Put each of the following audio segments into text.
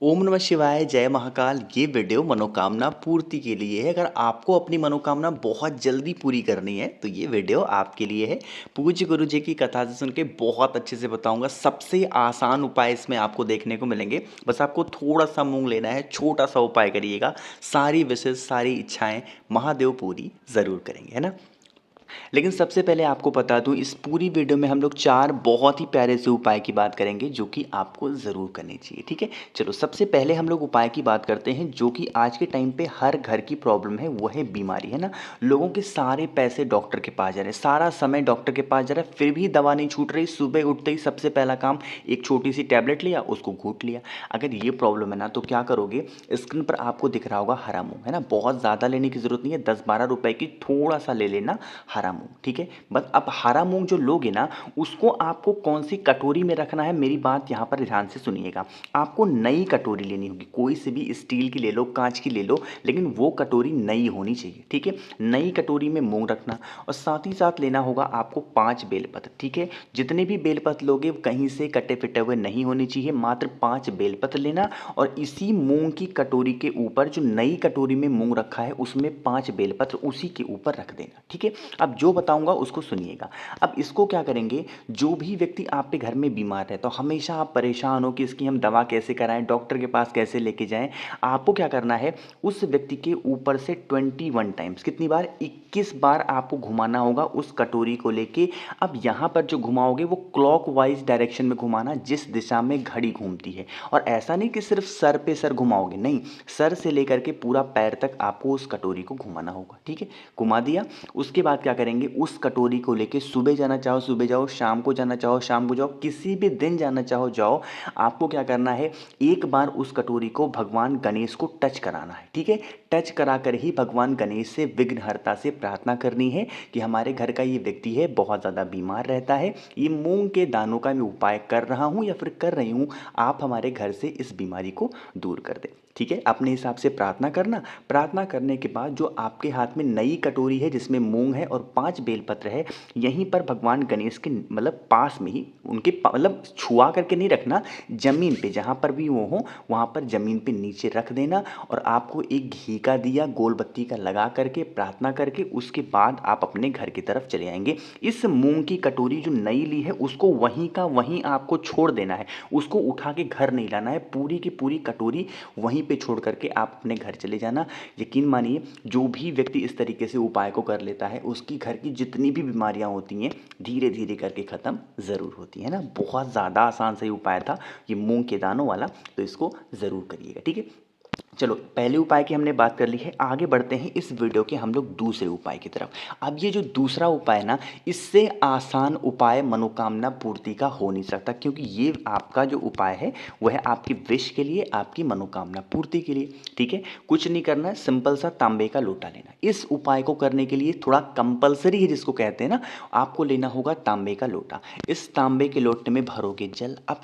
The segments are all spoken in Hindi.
ओम नमः शिवाय, जय महाकाल। ये वीडियो मनोकामना पूर्ति के लिए है। अगर आपको अपनी मनोकामना बहुत जल्दी पूरी करनी है तो ये वीडियो आपके लिए है। पूज्य गुरु जी की कथा से सुन के बहुत अच्छे से बताऊंगा। सबसे आसान उपाय इसमें आपको देखने को मिलेंगे। बस आपको थोड़ा सा मूंग लेना है, छोटा सा उपाय करिएगा। सारी विशेष सारी इच्छाएं महादेव पूरी ज़रूर करेंगे, है ना। लेकिन सबसे पहले आपको बता दूं, इस पूरी वीडियो में हम लोग 4 बहुत ही प्यारे से उपाय की बात करेंगे जो कि आपको ज़रूर करनी चाहिए, ठीक है। चलो सबसे पहले हम लोग उपाय की बात करते हैं जो कि आज के टाइम पे हर घर की प्रॉब्लम है, वो है बीमारी, है ना। लोगों के सारे पैसे डॉक्टर के पास जा रहे हैं, सारा समय डॉक्टर के पास जा रहा है, फिर भी दवा नहीं छूट रही। सुबह उठते ही सबसे पहला काम एक छोटी सी टैबलेट लिया, उसको घूंट लिया। अगर ये प्रॉब्लम है ना तो क्या करोगे, स्क्रीन पर आपको दिख रहा होगा हरा मूंग, है ना। बहुत ज़्यादा लेने की ज़रूरत नहीं है, 10-12 रुपए की थोड़ा सा ले लेना हरा मूंग, ठीक है। बस अब हरा मूंग जो लोगे ना, उसको आपको कौन सी कटोरी में रखना है, मेरी बात यहाँ पर ध्यान से सुनिएगा। आपको नई कटोरी लेनी होगी, कोई से भी स्टील की ले लो, कांच की ले लो, लेकिन वो कटोरी नई होनी चाहिए, ठीक है। नई कटोरी में मूंग रखना, और साथ ही साथ लेना होगा आपको 5 बेलपत्र, ठीक है। जितने भी बेलपत्र लोगे कहीं से कटे फिटे हुए नहीं होने चाहिए, मात्र 5 बेलपत्र लेना। और इसी मूंग की कटोरी के ऊपर, जो नई कटोरी में मूंग रखा है, उसमें 5 बेलपत्र उसी के ऊपर रख देना, ठीक है। अब जो बताऊंगा उसको सुनिएगा। अब इसको क्या करेंगे, जो भी व्यक्ति आप पे घर में बीमार है तो हमेशा आप परेशान हो कि इसकी हम दवा कैसे कराएं, डॉक्टर के पास कैसे लेके जाएं। आपको क्या करना है, उस व्यक्ति के ऊपर से 21 टाइम्स, कितनी बार, 21 बार आपको घुमाना होगा उस कटोरी को लेके। अब यहाँ पर जो घुमाओगे वो क्लॉक वाइज डायरेक्शन में घुमाना, जिस दिशा में घड़ी घूमती है। और ऐसा नहीं कि सिर्फ सर पे सर घुमाओगे, नहीं, सर से लेकर के पूरा पैर तक आपको उस कटोरी को घुमाना होगा, ठीक है। घुमा दिया, उसके बाद क्या करेंगे, उस कटोरी को लेके सुबह जाना चाहो सुबह जाओ, शाम को जाना चाहो शाम को जाओ, किसी भी दिन जाना चाहो जाओ। आपको क्या करना है, एक बार उस कटोरी को भगवान गणेश को टच कराना है, ठीक है। टच करा कर ही भगवान गणेश से, विघ्नहर्ता से प्रार्थना करनी है कि हमारे घर का ये व्यक्ति है, बहुत ज़्यादा बीमार रहता है, ये मूंग के दानों का मैं उपाय कर रहा हूँ या फिर कर रही हूँ, आप हमारे घर से इस बीमारी को दूर कर दें, ठीक है। अपने हिसाब से प्रार्थना करना। प्रार्थना करने के बाद जो आपके हाथ में नई कटोरी है जिसमें मूंग है और 5 बेलपत्र है, यहीं पर भगवान गणेश के मतलब पास में ही, उनके मतलब छुआ करके नहीं रखना, जमीन पे जहाँ पर भी वो हो वहाँ पर जमीन पे नीचे रख देना। और आपको एक घी का दिया गोल बत्ती का लगा करके प्रार्थना करके उसके बाद आप अपने घर की तरफ चले आएंगे। इस मूंग की कटोरी जो नई ली है उसको वहीं का वहीं आपको छोड़ देना है, उसको उठा के घर नहीं लाना है। पूरी की पूरी कटोरी वहीं पे छोड़ करके आप अपने घर चले जाना। यकीन मानिए, जो भी व्यक्ति इस तरीके से उपाय को कर लेता है उसकी घर की जितनी भी बीमारियां होती हैं धीरे धीरे करके ख़त्म ज़रूर होती है ना। बहुत ज़्यादा आसान सही उपाय था ये मूंग के दानों वाला, तो इसको ज़रूर करिएगा, ठीक है। चलो पहले उपाय की हमने बात कर ली है, आगे बढ़ते हैं इस वीडियो के हम लोग दूसरे उपाय की तरफ। अब ये जो दूसरा उपाय है ना, इससे आसान उपाय मनोकामना पूर्ति का हो नहीं सकता, क्योंकि ये आपका जो उपाय है वह है आपकी विश के लिए, आपकी मनोकामना पूर्ति के लिए, ठीक है। कुछ नहीं करना है, सिंपल सा तांबे का लोटा लेना। इस उपाय को करने के लिए थोड़ा कंपलसरी है, जिसको कहते हैं ना, आपको लेना होगा तांबे का लोटा। इस तांबे के लोटे में भरोगे जल। अब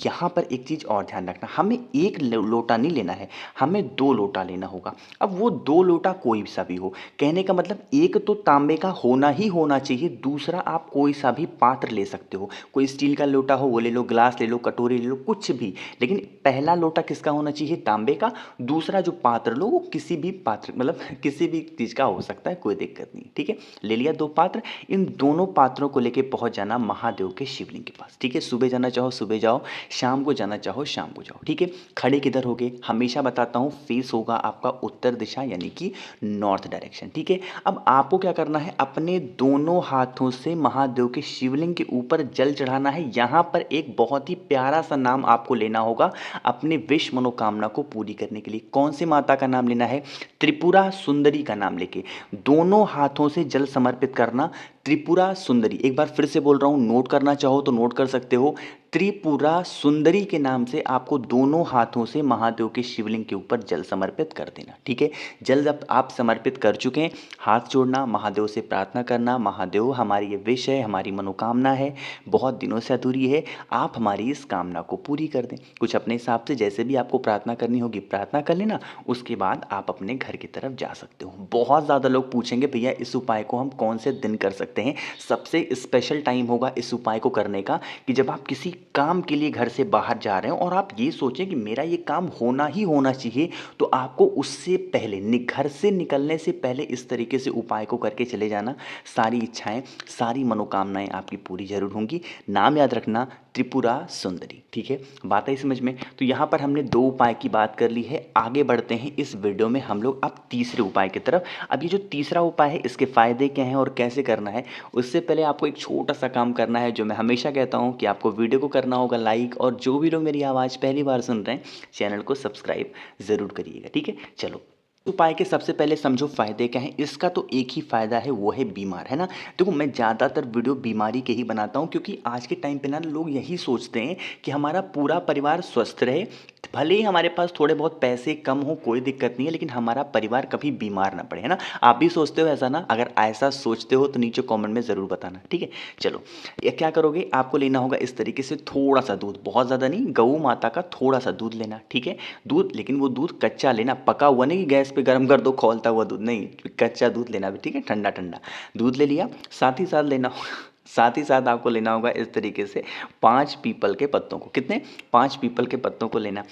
यहाँ पर एक चीज़ और ध्यान रखना, हमें एक लोटा नहीं लेना है, हमें 2 लोटा लेना होगा। अब वो 2 लोटा कोई सा भी हो, कहने का मतलब एक तो तांबे का होना ही होना चाहिए, दूसरा आप कोई सा भी पात्र ले सकते हो। कोई स्टील का लोटा हो वो ले लो, ग्लास ले लो, कटोरी ले लो, कुछ भी। लेकिन पहला लोटा किसका होना चाहिए, तांबे का। दूसरा जो पात्र लो वो किसी भी पात्र मतलब किसी भी चीज़ का हो सकता है, कोई दिक्कत नहीं, ठीक है। ले लिया 2 पात्र, इन दोनों पात्रों को लेके पहुंच जाना महादेव के शिवलिंग के पास, ठीक है। सुबह जाना चाहो सुबह जाओ, शाम को जाना चाहो शाम को जाओ, ठीक है। खड़े किधर होगे, हमेशा बताता हूँ, फेस होगा आपका उत्तर दिशा यानी कि नॉर्थ डायरेक्शन, ठीक है। अब आपको क्या करना है, अपने दोनों हाथों से महादेव के शिवलिंग के ऊपर जल चढ़ाना है। यहाँ पर एक बहुत ही प्यारा सा नाम आपको लेना होगा अपने विश मनोकामना को पूरी करने के लिए। कौन सी माता का नाम लेना है, त्रिपुरा सुंदरी का नाम लेके दोनों हाथों से जल समर्पित करना। त्रिपुरा सुंदरी, एक बार फिर से बोल रहा हूँ, नोट करना चाहो तो नोट कर सकते हो। त्रिपुरा सुंदरी के नाम से आपको दोनों हाथों से महादेव के शिवलिंग के ऊपर जल समर्पित कर देना, ठीक है। जल जब आप समर्पित कर चुके हैं, हाथ जोड़ना, महादेव से प्रार्थना करना, महादेव हमारी ये विश है, हमारी मनोकामना है, बहुत दिनों से अधूरी है, आप हमारी इस कामना को पूरी कर दें। कुछ अपने हिसाब से जैसे भी आपको प्रार्थना करनी होगी प्रार्थना कर लेना, उसके बाद आप अपने घर की तरफ जा सकते हो। बहुत ज़्यादा लोग पूछेंगे भैया इस उपाय को हम कौन से दिन कर सकते सकते हैं सबसे स्पेशल टाइम होगा इस उपाय को करने का कि जब आप किसी काम के लिए घर से बाहर जा रहे हो और आप ये सोचें कि मेरा ये काम होना ही होना चाहिए, तो आपको उससे पहले घर से निकलने से पहले इस तरीके से उपाय को करके चले जाना। सारी इच्छाएं, सारी मनोकामनाएं आपकी पूरी जरूर होंगी। नाम याद रखना, त्रिपुरा सुंदरी। ठीक है, बात आई समझ में? तो यहाँ पर हमने 2 उपाय की बात कर ली है। आगे बढ़ते हैं इस वीडियो में हम लोग अब तीसरे उपाय की तरफ। अब ये जो तीसरा उपाय है इसके फायदे क्या हैं और कैसे करना है, उससे पहले आपको एक छोटा सा काम करना है जो मैं हमेशा कहता हूँ कि आपको वीडियो को करना होगा लाइक, और जो भी लोग मेरी आवाज़ पहली बार सुन रहे हैं चैनल को सब्सक्राइब ज़रूर करिएगा। ठीक है, चलो उपाय के सबसे पहले समझो फायदे क्या हैं। इसका तो एक ही फायदा है, वो है बीमार, है ना। देखो मैं ज़्यादातर वीडियो बीमारी के ही बनाता हूँ क्योंकि आज के टाइम पे ना लोग यही सोचते हैं कि हमारा पूरा परिवार स्वस्थ रहे, भले ही हमारे पास थोड़े बहुत पैसे कम हो कोई दिक्कत नहीं है, लेकिन हमारा परिवार कभी बीमार ना पड़े, है ना। आप भी सोचते हो ऐसा ना? अगर ऐसा सोचते हो तो नीचे कमेंट में ज़रूर बताना। ठीक है, चलो ये क्या करोगे, आपको लेना होगा इस तरीके से थोड़ा सा दूध, बहुत ज़्यादा नहीं, गऊ माता का थोड़ा सा दूध लेना। ठीक है, दूध, लेकिन वो दूध कच्चा लेना, पका हुआ नहीं, गैस पे गर्म कर दो खौलता हुआ दूध नहीं, कच्चा दूध लेना भी। ठीक है, ठंडा ठंडा दूध ले लिया। साथ ही साथ आपको लेना होगा इस तरीके से 5 पीपल के पत्तों को। कितने? 5 पीपल के पत्तों को लेना।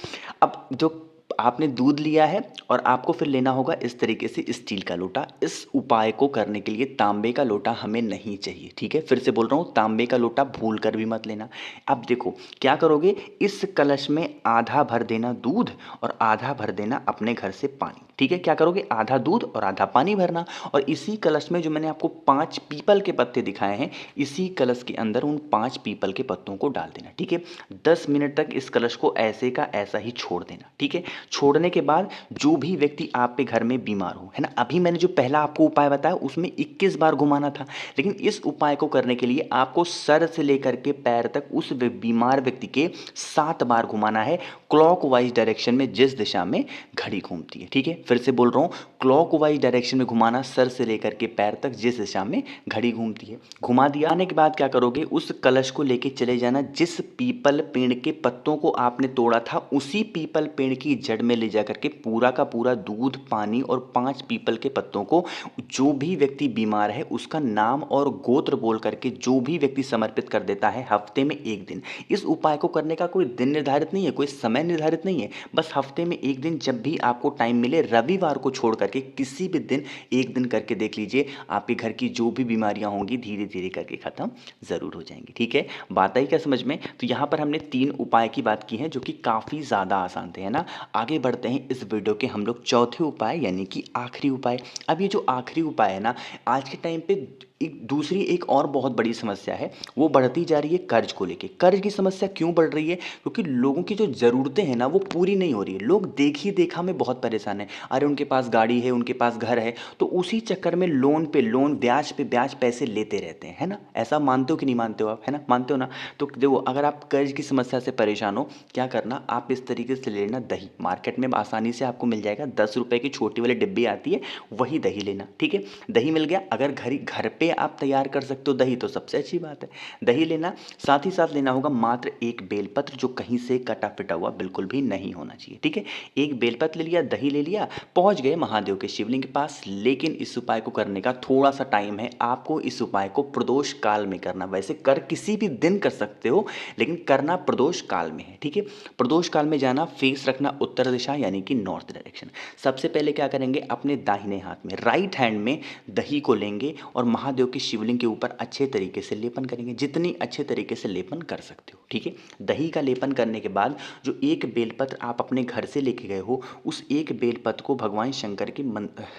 अब जो आपने दूध लिया है और आपको फिर लेना होगा इस तरीके से स्टील का लोटा। इस उपाय को करने के लिए तांबे का लोटा हमें नहीं चाहिए। ठीक है, फिर से बोल रहा हूँ, तांबे का लोटा भूल कर भी मत लेना। अब देखो क्या करोगे, इस कलश में आधा भर देना दूध और आधा भर देना अपने घर से पानी। ठीक है, क्या करोगे, आधा दूध और आधा पानी भरना, और इसी कलश में जो मैंने आपको 5 पीपल के पत्ते दिखाए हैं, इसी कलश के अंदर उन 5 पीपल के पत्तों को डाल देना। ठीक है, 10 मिनट तक इस कलश को ऐसे का ऐसा ही छोड़ देना। ठीक है, छोड़ने के बाद जो भी व्यक्ति आपके घर में बीमार हो, है ना, अभी मैंने जो पहला आपको उपाय बताया उसमें 21 बार घुमाना था, लेकिन इस उपाय को करने के लिए आपको सर से लेकर के पैर तक उस बीमार व्यक्ति के 7 बार घुमाना है, क्लॉकवाइज डायरेक्शन में, जिस दिशा में घड़ी घूमती है। ठीक है, फिर से बोल रहा हूँ, क्लॉकवाइज डायरेक्शन में घुमाना, सर से लेकर के पैर तक जिस दिशा में घड़ी घूमती है। घुमा दिया, आने के बाद क्या करोगे, उस कलश को लेके चले जाना, जिस पीपल पेड़ के पत्तों को आपने तोड़ा था उसी पीपल पेड़ की जड़ में ले जा करके पूरा का पूरा दूध, पानी और 5 पीपल के पत्तों को, जो भी व्यक्ति बीमार है उसका नाम और गोत्र बोल करके जो भी व्यक्ति समर्पित कर देता है हफ्ते में 1 दिन। इस उपाय को करने का कोई दिन निर्धारित नहीं है, कोई समय निर्धारित नहीं है, बस हफ्ते में 1 दिन जब भी आपको टाइम मिले, रविवार को छोड़ करके किसी भी दिन 1 दिन करके देख लीजिए, आपके घर की जो भी बीमारियां होंगी धीरे धीरे करके खत्म जरूर हो जाएंगी। ठीक है, बात आई क्या समझ में? तो यहाँ पर हमने 3 उपाय की बात की है जो कि काफ़ी ज़्यादा आसान थे, है ना। आगे बढ़ते हैं इस वीडियो के हम लोग चौथे उपाय यानी कि आखिरी उपाय। अब ये जो आखिरी उपाय है ना, आज के टाइम पे एक और बहुत बड़ी समस्या है, वो बढ़ती जा रही है कर्ज को लेके। कर्ज की समस्या क्यों बढ़ रही है? क्योंकि लोगों की जो ज़रूरतें हैं ना वो पूरी नहीं हो रही है। लोग देख ही देखा में बहुत परेशान है। अरे उनके पास गाड़ी है, उनके पास घर है, तो उसी चक्कर में लोन पे लोन, ब्याज पे ब्याज पैसे लेते रहते हैं, है ना। ऐसा मानते हो कि नहीं मानते हो आप? है ना, मानते हो ना। तो देखो, अगर आप कर्ज की समस्या से परेशान हो, क्या करना, आप इस तरीके से लेना दही। मार्केट में आसानी से आपको मिल जाएगा, 10 रुपये की छोटी वाली डिब्बी आती है, वही दही लेना। ठीक है, दही मिल गया। अगर घर पे आप तैयार कर सकते हो दही तो सबसे अच्छी बात है, दही लेना। साथ ही साथ लेना होगा मात्र 1 बेलपत्र, जो कहीं से कटा पिटा हुआ बिल्कुल भी नहीं होना चाहिए। ठीक है, 1 बेलपत्र ले लिया, दही ले लिया, पहुंच गए महादेव के शिवलिंग के पास। लेकिन इस उपाय को करने का थोड़ा सा टाइम है, आपको इस उपाय को प्रदोष काल में करना। वैसे कर किसी भी दिन कर सकते हो, लेकिन करना प्रदोष काल में है। ठीक है, प्रदोष काल में जाना, फेस रखना उत्तर दिशा यानी कि नॉर्थ डायरेक्शन। सबसे पहले क्या करेंगे, अपने दाहिने हाथ में, राइट हैंड में दही को लेंगे और महादेव के शिवलिंग के ऊपर अच्छे तरीके से लेपन करेंगे, जितनी अच्छे तरीके से लेपन कर सकते हो। ठीक है, दही का लेपन करने के बाद जो 1 बेलपत्र आप अपने घर से लेके गए हो, उस 1 बेलपत्र को भगवान शंकर के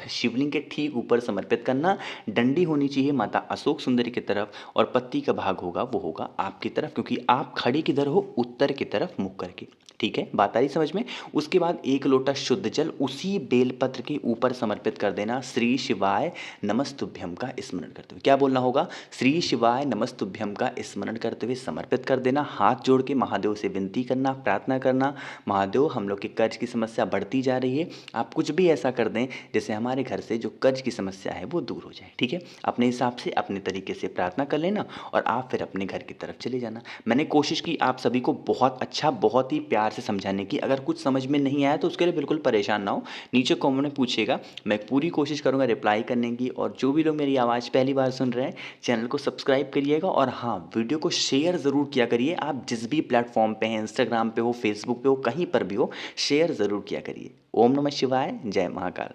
शिवलिंग के ठीक ऊपर समर्पित करना। डंडी होनी चाहिए माता अशोक सुंदरी की तरफ, और पत्ती का भाग होगा वो होगा आपकी तरफ, क्योंकि आप खड़े किधर हो, उत्तर की तरफ मुख करके। ठीक है, बात आ रही समझ में? उसके बाद 1 लोटा शुद्ध जल उसी बेलपत्र के ऊपर समर्पित कर देना। श्री शिवाय नमस्तुभ्यम का स्मरण करते हुए, क्या बोलना होगा, श्री शिवाय नमस्तुभ्यम का स्मरण करते हुए समर्पित कर देना। हाथ जोड़ के महादेव से विनती करना, प्रार्थना करना, महादेव हम लोग के कर्ज की समस्या बढ़ती जा रही है, आप कुछ भी ऐसा कर दें जैसे हमारे घर से जो कर्ज की समस्या है वो दूर हो जाए। ठीक है, अपने हिसाब से अपने तरीके से प्रार्थना कर लेना और आप फिर अपने घर की तरफ चले जाना। मैंने कोशिश की आप सभी को बहुत अच्छा, बहुत ही प्यार से समझाने की। अगर कुछ समझ में नहीं आया तो उसके लिए बिल्कुल परेशान ना हो, नीचे कमेंट में पूछिएगा, मैं पूरी कोशिश करूँगा रिप्लाई करने की। और जो भी लोग मेरी आवाज़ पहली पहली बार सुन रहे हैं चैनल को सब्सक्राइब करिएगा और हाँ, वीडियो को शेयर ज़रूर किया करिए। आप जिस भी प्लेटफॉर्म पे हैं, इंस्टाग्राम पे हो, फेसबुक पे हो, कहीं पर भी हो, शेयर ज़रूर किया करिए। ओम नमः शिवाय, जय महाकाल।